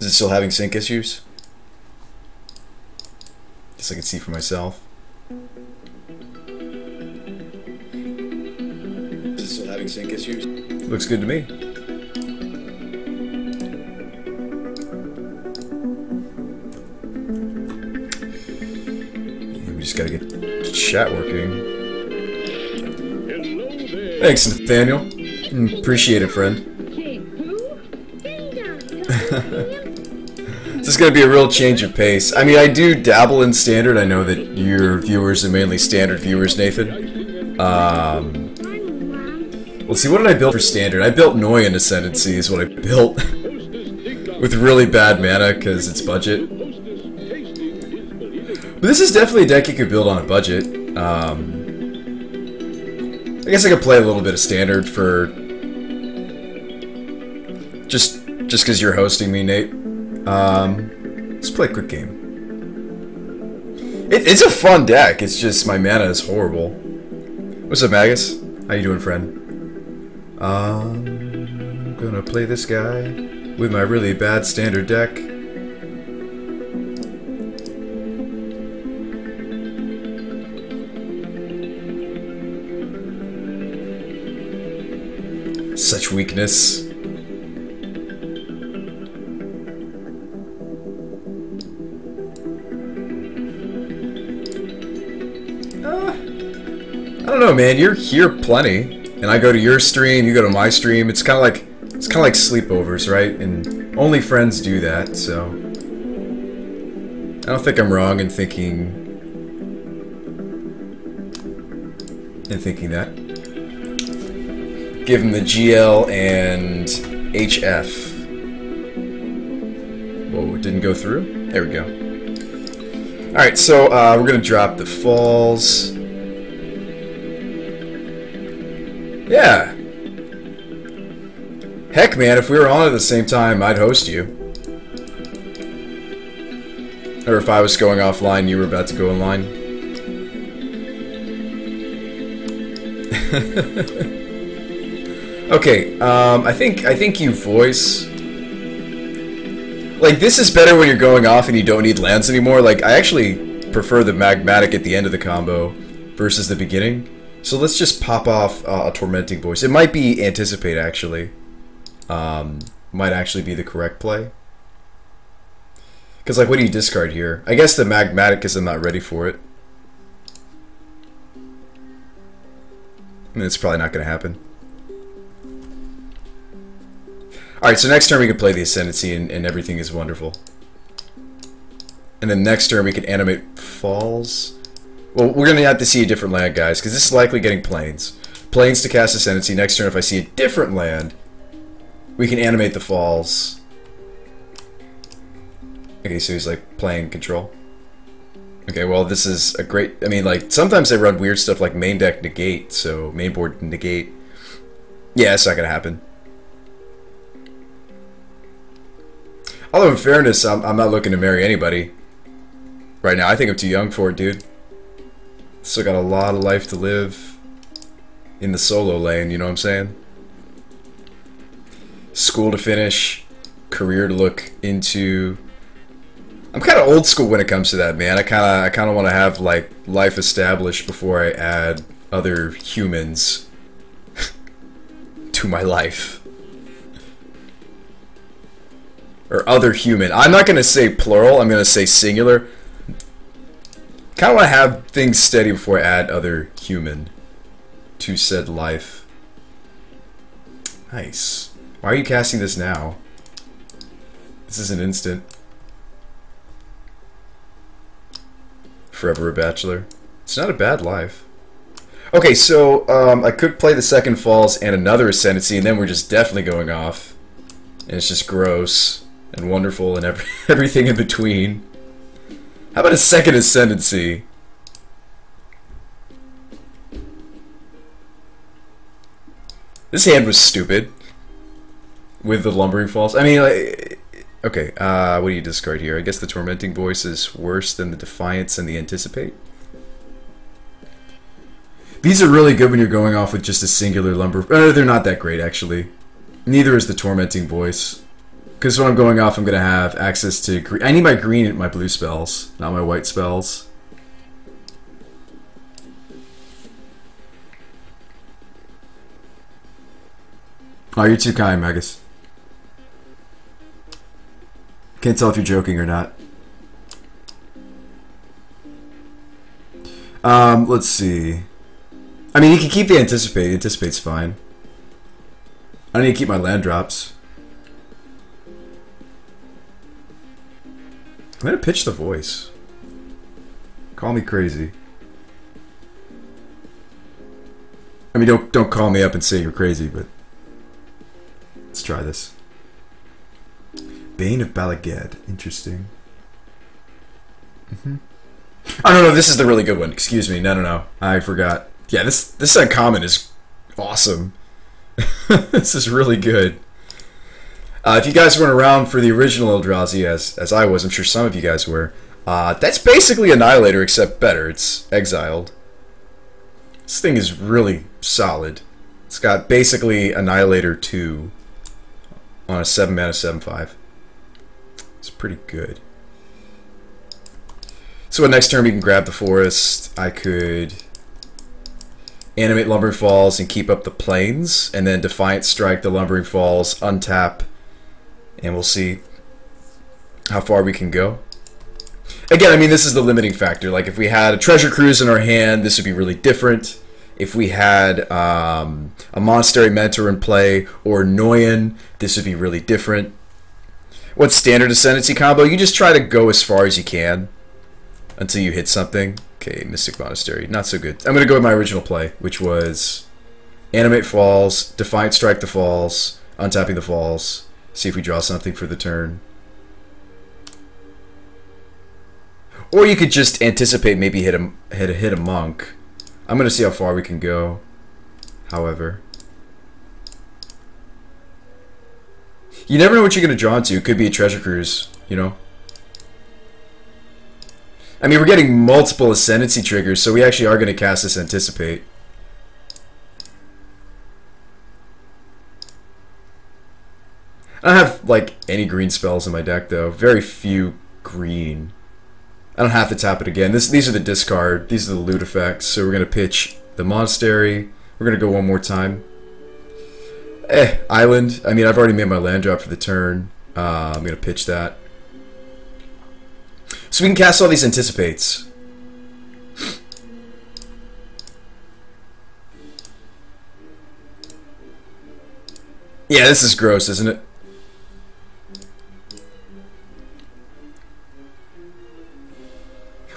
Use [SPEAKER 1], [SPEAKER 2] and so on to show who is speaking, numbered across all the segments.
[SPEAKER 1] Is it still having sync issues? Guess I can see for myself. Is it still having sync issues? Looks good to me. We just gotta get chat working. Thanks, Nathaniel. Appreciate it, friend. This is going to be a real change of pace. I mean, I do dabble in standard. I know that your viewers are mainly standard viewers, Nathan. Let's see, what did I build for standard? I built Noyan Ascendancy is what I built. With really bad mana, because it's budget. But this is definitely a deck you could build on a budget. I guess I could play a little bit of standard for... Just because you're hosting me, Nate. Let's play a quick game. It's a fun deck, it's just my mana is horrible. What's up, Magus? How you doing, friend? I'm gonna play this guy with my really bad standard deck. Such weakness. I don't know, man. You're here plenty, and I go to your stream, you go to my stream. It's kind of like sleepovers, right? And only friends do that, so I don't think I'm wrong in thinking that. Give him the GL and HF. Whoa, it didn't go through. There we go. All right, so we're gonna drop the falls. Yeah. Heck, man, if we were on at the same time, I'd host you. Or if I was going offline, you were about to go online. Okay, I think you voice... Like, this is better when you're going off and you don't need lands anymore. Like, I actually prefer the Magmatic at the end of the combo versus the beginning. So let's just pop off a Tormenting Voice. It might be Anticipate, actually. Might actually be the correct play. Because, like, what do you discard here? I guess the Magmatic because I'm not ready for it. I mean, it's probably not going to happen. Alright, so next turn we can play the Ascendancy and everything is wonderful. And then next turn we can animate Falls. Well, we're going to have to see a different land, guys, because this is likely getting Plains. Plains to cast Ascendancy. Next turn, if I see a different land, we can animate the Falls. Okay, so he's, like, playing Control. Okay, well, this is a great... I mean, like, sometimes they run weird stuff like main deck Negate, so main board Negate. Yeah, it's not going to happen. Although, in fairness, I'm not looking to marry anybody right now. I think I'm too young for it, dude. Still got a lot of life to live in the solo lane, you know what I'm saying? School to finish, career to look into. I'm kind of old school when it comes to that, man. I kind of want to have like life established before I add other humans to my life. Or other human. I'm not going to say plural, I'm going to say singular. Kind of want to have things steady before I add other human to said life. Nice. Why are you casting this now? This is an instant. Forever a bachelor. It's not a bad life. Okay, so I could play the second Falls and another Ascendancy, and then we're just definitely going off. And it's just gross and wonderful and everything in between. How about a second Ascendancy? This hand was stupid. With the Lumbering Falls. I mean, like, okay, what do you discard here? I guess the Tormenting Voice is worse than the Defiance and the Anticipate. These are really good when you're going off with just a singular Lumber... they're not that great, actually. Neither is the Tormenting Voice. Because when I'm going off, I'm going to have access to green. I need my green and my blue spells, not my white spells. Oh, you're too kind, Magus. Can't tell if you're joking or not. Let's see. I mean, you can keep the Anticipate. Anticipate's fine. I need to keep my land drops. I'm gonna pitch the voice. Call me crazy. I mean, don't call me up and say you're crazy, but let's try this. Bane of Balagad. Interesting. Oh no, this is the really good one. Excuse me. No. I forgot. Yeah, this uncommon is awesome. This is really good. If you guys weren't around for the original Eldrazi, as I was, I'm sure some of you guys were, that's basically Annihilator, except better. It's exiled. This thing is really solid. It's got basically Annihilator 2 on a 7-mana 7/5. It's pretty good. So next turn we can grab the forest. I could animate Lumbering Falls and keep up the plains, and then Defiant Strike the Lumbering Falls, untap, and we'll see how far we can go. Again, I mean, this is the limiting factor. Like, if we had a Treasure Cruise in our hand, this would be really different. If we had a Monastery Mentor in play, or Noyan, this would be really different. What's standard Ascendancy combo? You just try to go as far as you can until you hit something. Okay, Mystic Monastery, not so good. I'm going to go with my original play, which was Animate Falls, Defiant Strike the Falls, untapping the Falls, see if we draw something for the turn. Or you could just anticipate, maybe hit a monk. I'm going to see how far we can go, however. You never know what you're going to draw into. It could be a Treasure Cruise, you know? I mean, we're getting multiple Ascendancy triggers, so we actually are going to cast this Anticipate. I don't have, like, any green spells in my deck, though. Very few green. I don't have to tap it again. These are the discard. These are the loot effects. So we're going to pitch the Monastery. We're going to go one more time. Island. I mean, I've already made my land drop for the turn. I'm going to pitch that. So we can cast all these Anticipates. Yeah, this is gross, isn't it?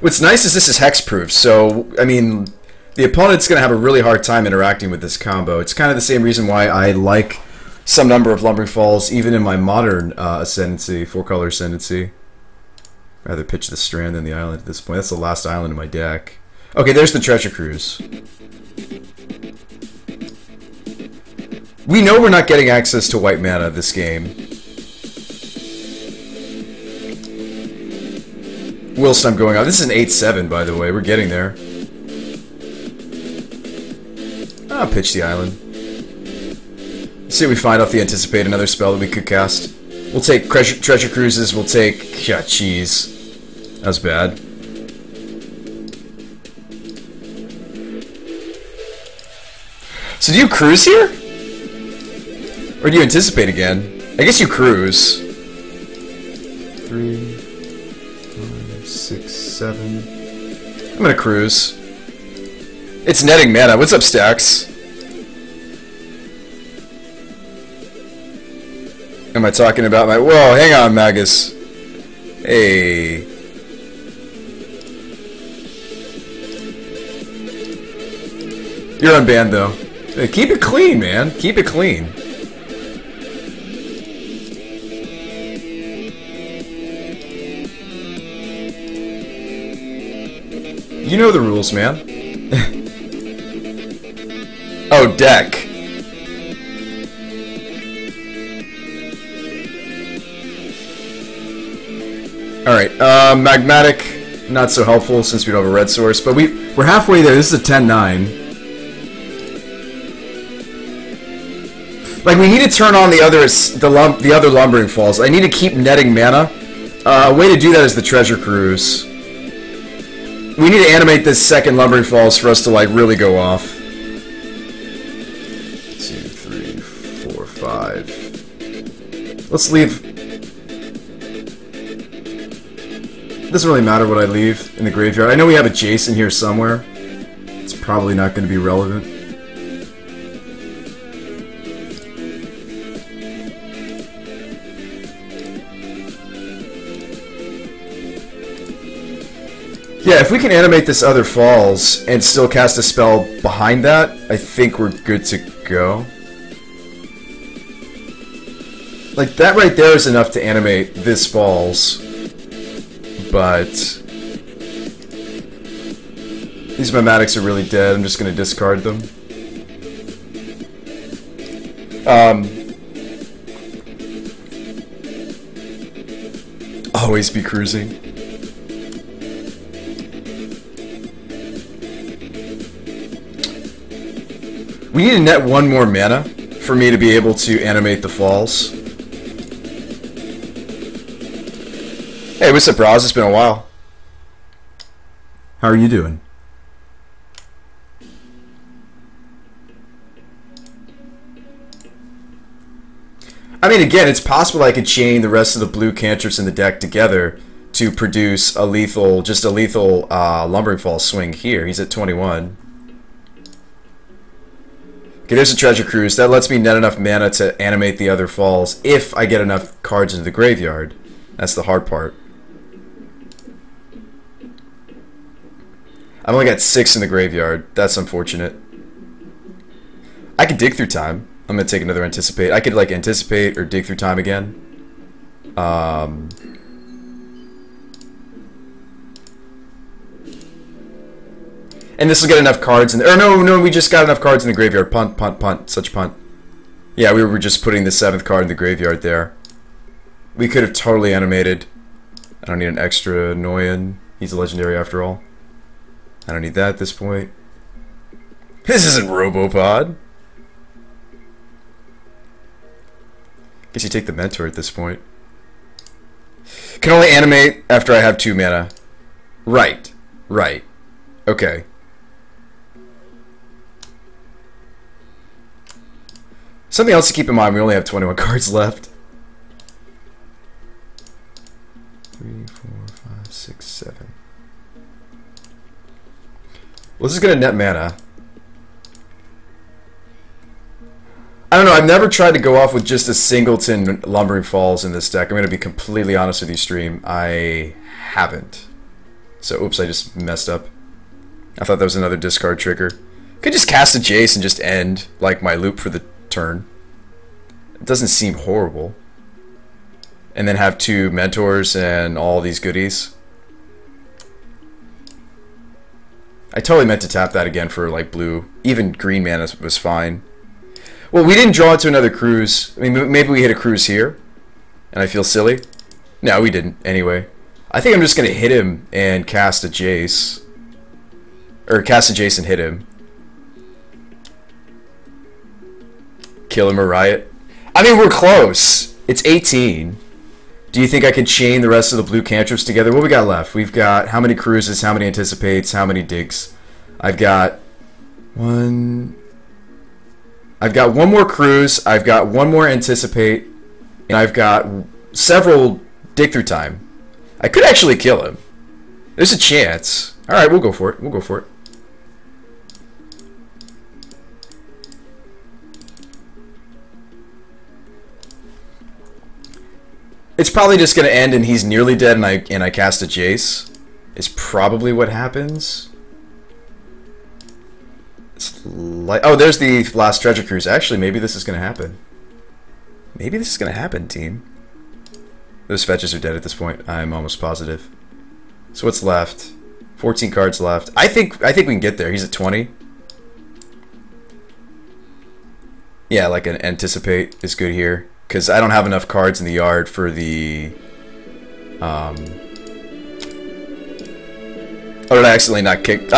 [SPEAKER 1] What's nice is this is hexproof, so, I mean, the opponent's going to have a really hard time interacting with this combo. It's kind of the same reason why I like some number of Lumbering Falls, even in my modern Ascendancy, 4-color Ascendancy. Rather pitch the Strand than the Island at this point. That's the last island in my deck. Okay, there's the Treasure Cruise. We know we're not getting access to white mana this game. Whilst I'm going on. This is an 8/7, by the way. We're getting there. I'll pitch the island. Let's see if we find off the Anticipate, another spell that we could cast. We'll take Treasure Cruises. We'll take... Yeah, jeez. That was bad. So do you cruise here? Or do you Anticipate again? I guess you cruise. 3, 5, 6, 7. I'm gonna cruise. It's netting mana. What's up, Stacks? Am I talking about my... Whoa, hang on, Magus. Hey. You're unbanned, though. Hey, keep it clean, man. Keep it clean. You know the rules, man. Oh, deck. Alright, Magmatic, not so helpful since we don't have a red source, but we're halfway there. This is a 10-9. Like, we need to turn on the other lumbering falls. I need to keep netting mana. A way to do that is the treasure cruise. We need to animate this second lumbering falls for us to, like, really go off. 2, 3, 4, 5. Let's leave. Doesn't really matter what I leave in the graveyard. I know we have a Jason here somewhere. It's probably not going to be relevant. Yeah, if we can animate this other falls and still cast a spell behind that, I think we're good to go. Like, that right there is enough to animate this falls. But these Mimatics are really dead. I'm just going to discard them. Always be cruising. We need to net one more mana for me to be able to animate the falls. Hey, what's up, Roz? It's been a while. How are you doing? I mean, again, it's possible I could chain the rest of the blue cantrips in the deck together to produce a lethal, lumbering fall swing here. He's at 21. Okay, there's a treasure cruise. That lets me net enough mana to animate the other falls if I get enough cards into the graveyard. That's the hard part. I've only got 6 in the graveyard. That's unfortunate. I could dig through time. I'm going to take another anticipate. I could like anticipate or dig through time again. And this will get enough cards in there. Or no, we just got enough cards in the graveyard. Punt, punt, punt. Such punt. Yeah, we were just putting the 7th card in the graveyard there. We could have totally animated. I don't need an extra Noyan. He's a legendary after all. I don't need that at this point. This isn't Robopod. Guess you take the Mentor at this point. Can only animate after I have 2 mana. Right. Right. Okay. Something else to keep in mind, we only have 21 cards left. 3, 4, 5, 6, 7. Well, this is going to net mana. I don't know, I've never tried to go off with just a singleton Lumbering Falls in this deck. I'm going to be completely honest with you, stream. I haven't. So, oops, I just messed up. I thought that was another discard trigger. Could just cast a Jace and just end, like, my loop for the turn. It doesn't seem horrible. And then have 2 Mentors and all these goodies. I totally meant to tap that again for, like, blue. Even green mana was fine. Well, we didn't draw it to another cruise. I mean, maybe we hit a cruise here. And I feel silly. No, we didn't. Anyway. I think I'm just going to hit him and cast a Jace. Or cast a Jace and hit him. Kill him or riot. I mean, we're close. It's 18. Do you think I can chain the rest of the blue cantrips together? What we got left? We've got how many cruises, how many anticipates, how many digs? I've got one more cruise, I've got one more anticipate, and I've got several dig through time. I could actually kill him. There's a chance. Alright, we'll go for it. We'll go for it. It's probably just going to end and he's nearly dead and I cast a Jace. Is probably what happens. It's like, oh, there's the last treasure cruise. Actually, maybe this is going to happen. Maybe this is going to happen, team. Those fetches are dead at this point. I'm almost positive. So what's left? 14 cards left. I think we can get there. He's at 20. Yeah, like an anticipate is good here. Because I don't have enough cards in the yard for the... Oh, did I accidentally not kick...